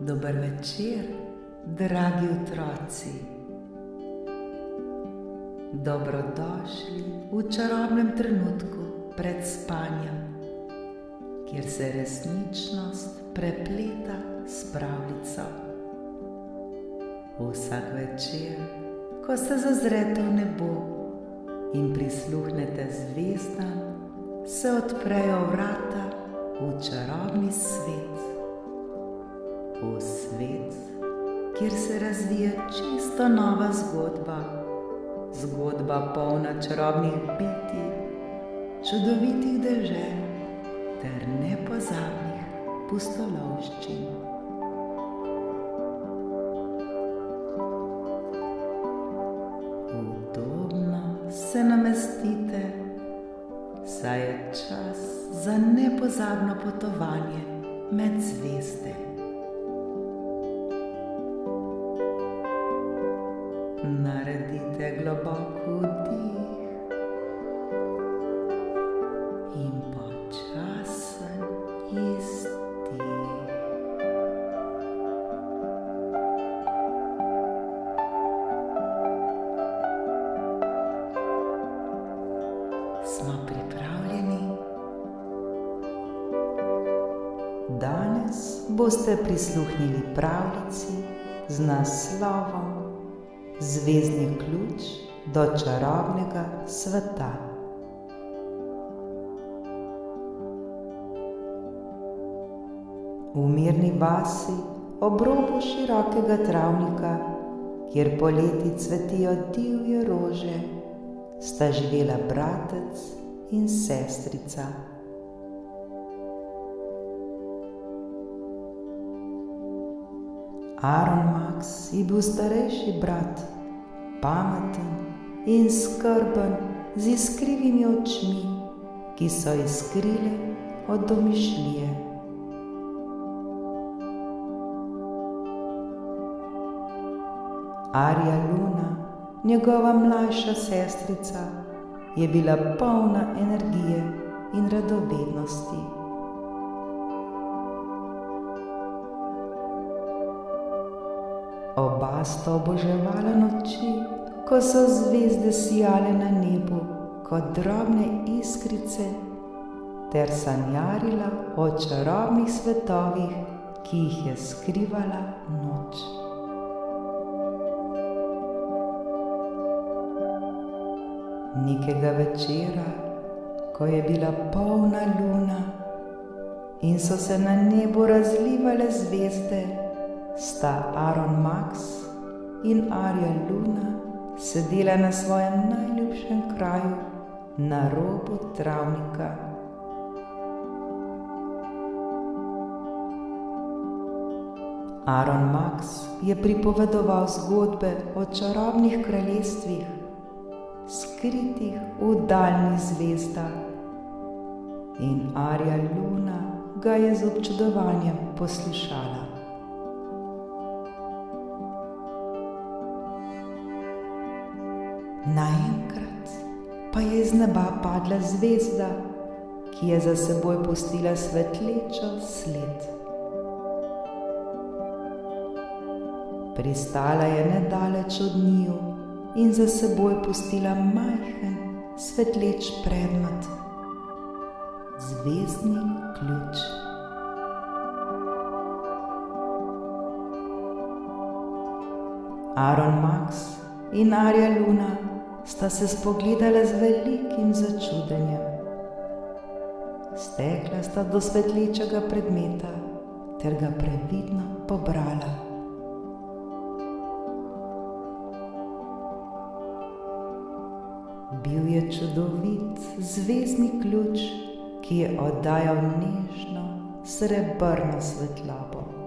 Dober večer, dragi otroci. Dobrodošli v čarobnem trenutku pred spanjem, kjer se resničnost prepleta s pravljico. Vsak večer, ko se zazrete v nebo in prisluhnete zvezdam, se odprejo vrata v čarobni svet. V svet, kjer se razvija čisto nova zgodba, zgodba polna čarobnih bitij, čudovitih dežel ter nepozabnih pustolovščin. Udobno se namestite, saj je čas za nepozabno potovanje med zvezde. Naredite globok vdih in počasen izdih. Smo pripravljeni? Danes boste prisluhnili pravljici z naslovom Zvezdni ključ do čarobnega sveta. V mirni vasi ob robu širokega travnika, kjer poleti cvetijo divje rože, sta živela bratec in sestrica. Aaron Max je bil starejši brat, pameten in skrben, z iskrivimi očmi, ki so iskrile od domišljije. Arja Luna, njegova mlajša sestrica, je bila polna energije in radovednosti. Oba sta oboževala noči, ko so zvezde sijale na nebu kot drobne iskrice, ter sanjarila o čarobnih svetovih, ki jih je skrivala noč. Nekega večera, ko je bila polna luna in so se na nebu razlivale zvezde, sta Aaron Max in Arja Luna sedela na svojem najljubšem kraju, na robu travnika. Aaron Max je pripovedoval zgodbe o čarobnih kraljestvih, skritih v daljnih zvezdah, in Arja Luna ga je z občudovanjem poslušala. Naenkrat pa je iz neba padla zvezda, ki je za seboj pustila svetlečo sled. Pristala je nedaleč od njiju in za seboj pustila majhen, svetleč predmet, zvezdni ključ. Aaron Max in Arja Luna sta se spogledala z velikim začudenjem. Stekla sta do svetlečega predmeta ter ga previdno pobrala. Bil je čudovit zvezdni ključ, ki je oddajal nežno srebrno svetlobo.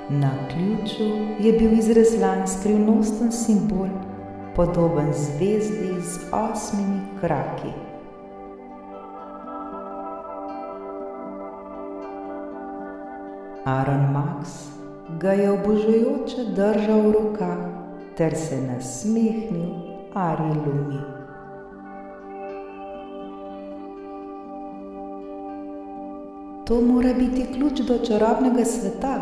Na ključu je bil izrezlan skrivnosten simbol, podoben zvezdi z 8 kraki. Aaron Max ga je obožujoče držal v rokah ter se nasmehnil Arji Luni. To mora biti ključ do čarobnega sveta,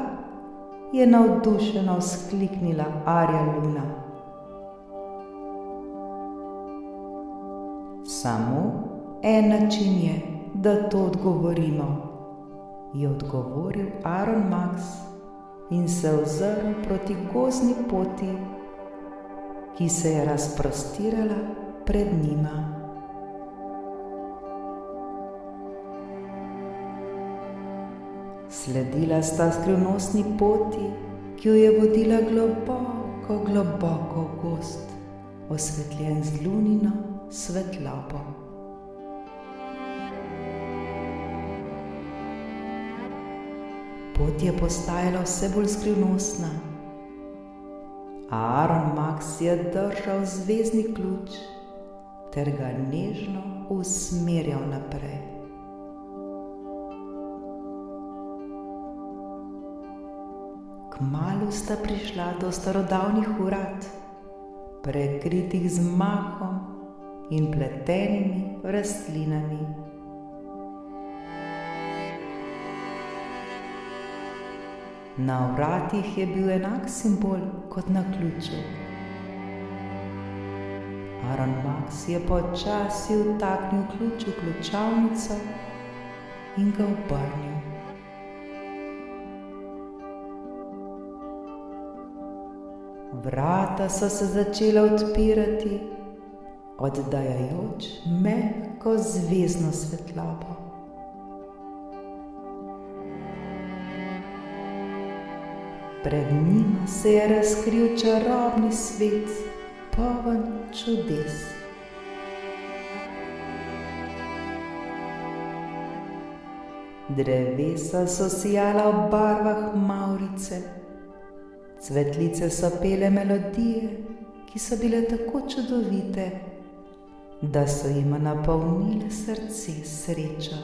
je navdušeno vzkliknila Arja Luna. Samo en način je, da to odgovorimo, je odgovoril Aron Max in se ozrl proti gozdni poti, ki se je razprostirala pred njima. Sledila sta skrivnostni poti, ki jo je vodila globoko, globoko v gozd, osvetljen z lunino svetlobo. Pot je postajala vse bolj skrivnostna, a Aron Max je držal zvezdni ključ ter ga nežno usmerjal naprej. Kmalu sta prišla do starodavnih vrat, prekritih z mahom in pletenimi rastlinami. Na vratih je bil enak simbol kot na ključu. Aron Max je počasi vtaknil ključ v ključavnico in ga obrnil. Vrata so se začela odpirati, oddajajoč mehko zvezdno svetlobo. Pred njima se je razkril čarobni svet, poln čudes. Drevesa so sijala v barvah mavrice, cvetlice so pele melodije, ki so bile tako čudovite, da so jima napolnile srce sreča.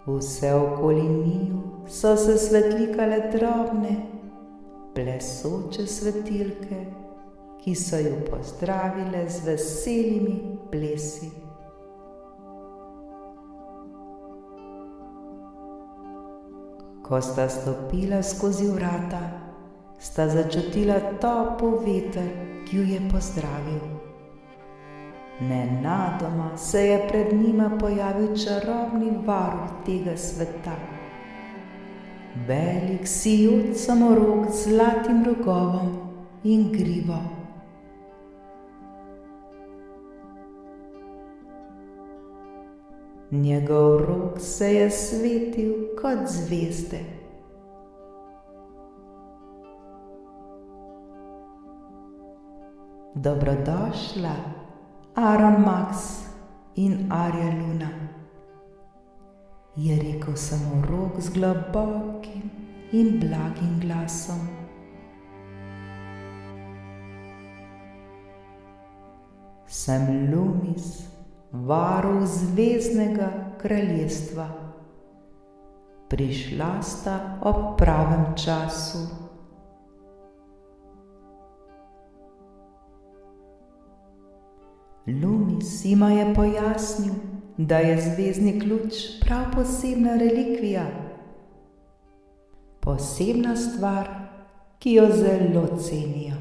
Vse okoli njiju so se svetlikale drobne, plesoče svetilke, ki so jo pozdravile z veselimi plesi. Ko sta stopila skozi vrata, sta začutila topel veter, ki ju je pozdravil. Nenadoma se je pred njima pojavil čarobni varuh tega sveta. Velik sijoč samorog z zlatim rogovom in grivo. Njegov rog se je svetil kot zvezde. Dobrodošla, Aron Max in Arja Luna, je rekel samorog z globokim in blagim glasom. Sem Lumis, varuh zvezdnega kraljestva. Prišla sta ob pravem času. Lumis jima je pojasnil, da je zvezdni ključ prav posebna relikvija. Posebna stvar, ki jo zelo cenijo.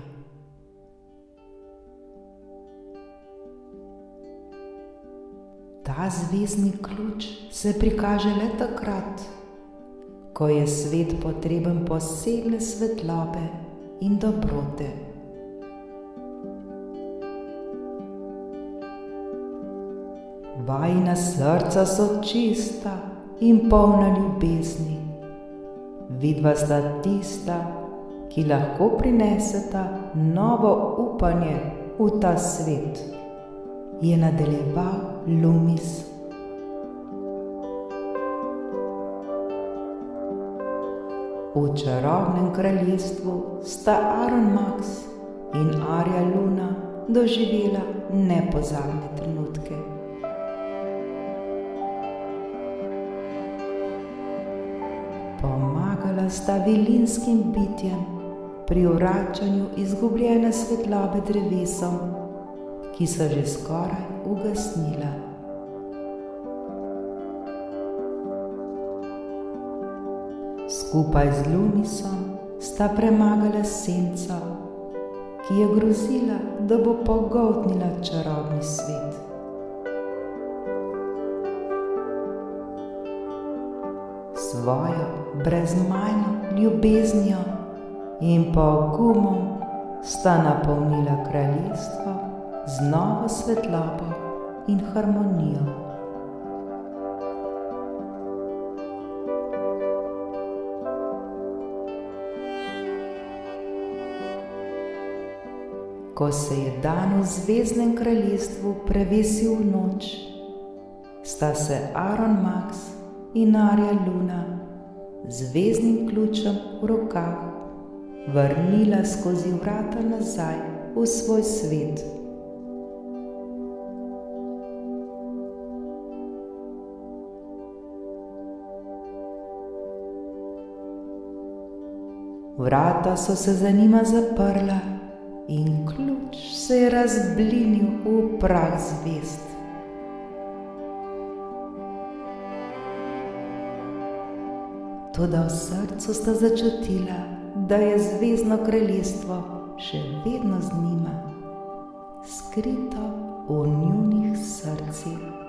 Ta zvezdni ključ se prikaže le takrat, ko je svet potreben posebne svetlobe in dobrote. Vajina srca so čista in polna ljubezni. Vidva sta tista, ki lahko prineseta novo upanje v ta svet, je nadaljeval Lumis. V čarobnem kraljestvu sta Aron Max in Arja Luna doživela nepozabne trenutke. Pomagala sta vilinskim bitjem pri vračanju izgubljene svetlobe drevesom, ki so že skoraj ugasnila. Skupaj z Lunisom sta premagala senco, ki je grozila, da bo pogoltnila čarobni svet. Svojo brezmajno ljubeznijo in pogumom sta napolnila kraljestvo z novo svetlobo in harmonijo. Ko se je dan v zvezdnem kraljestvu prevesil v noč, sta se Aron Max in Arja Luna z zvezdnim ključem v rokah vrnila skozi vrata nazaj v svoj svet. Vrata so se za njima zaprla in ključ se je razblinil v prah zvezd. Toda v srcu sta začutila, da je zvezdno kraljestvo še vedno z njima, skrito v njunih srcih.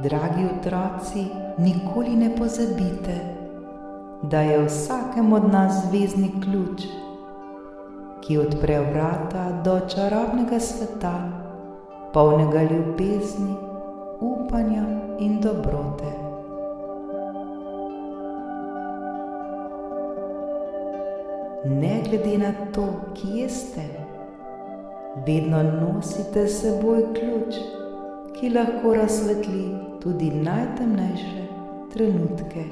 Dragi otroci, nikoli ne pozabite, da je vsakem od nas zvezdni ključ, ki odpre vrata do čarobnega sveta, polnega ljubezni, upanja in dobrote. Ne glede na to, kje ste, vedno nosite s seboj ključ, ki lahko razsvetli tudi najtemnejše trenutke.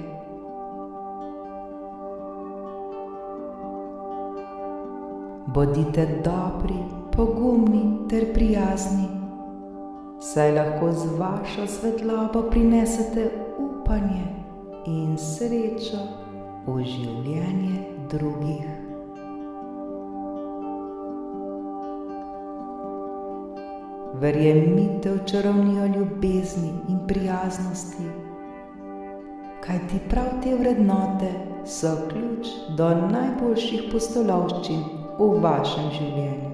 Bodite dobri, pogumni ter prijazni, saj lahko z vašo svetlobo prinesete upanje in srečo v življenje drugih. Verjemite v čarovnijo ljubezni in prijaznosti, kajti prav te vrednote so ključ do najboljših pustolovščin v vašem življenju.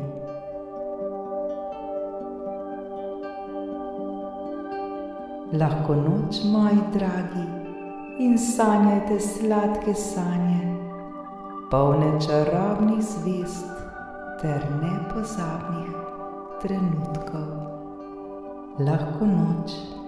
Lahko noč, moji dragi, in sanjajte sladke sanje, polne čarobnih zvezd ter nepozabnih trenutkov. Lahko noč.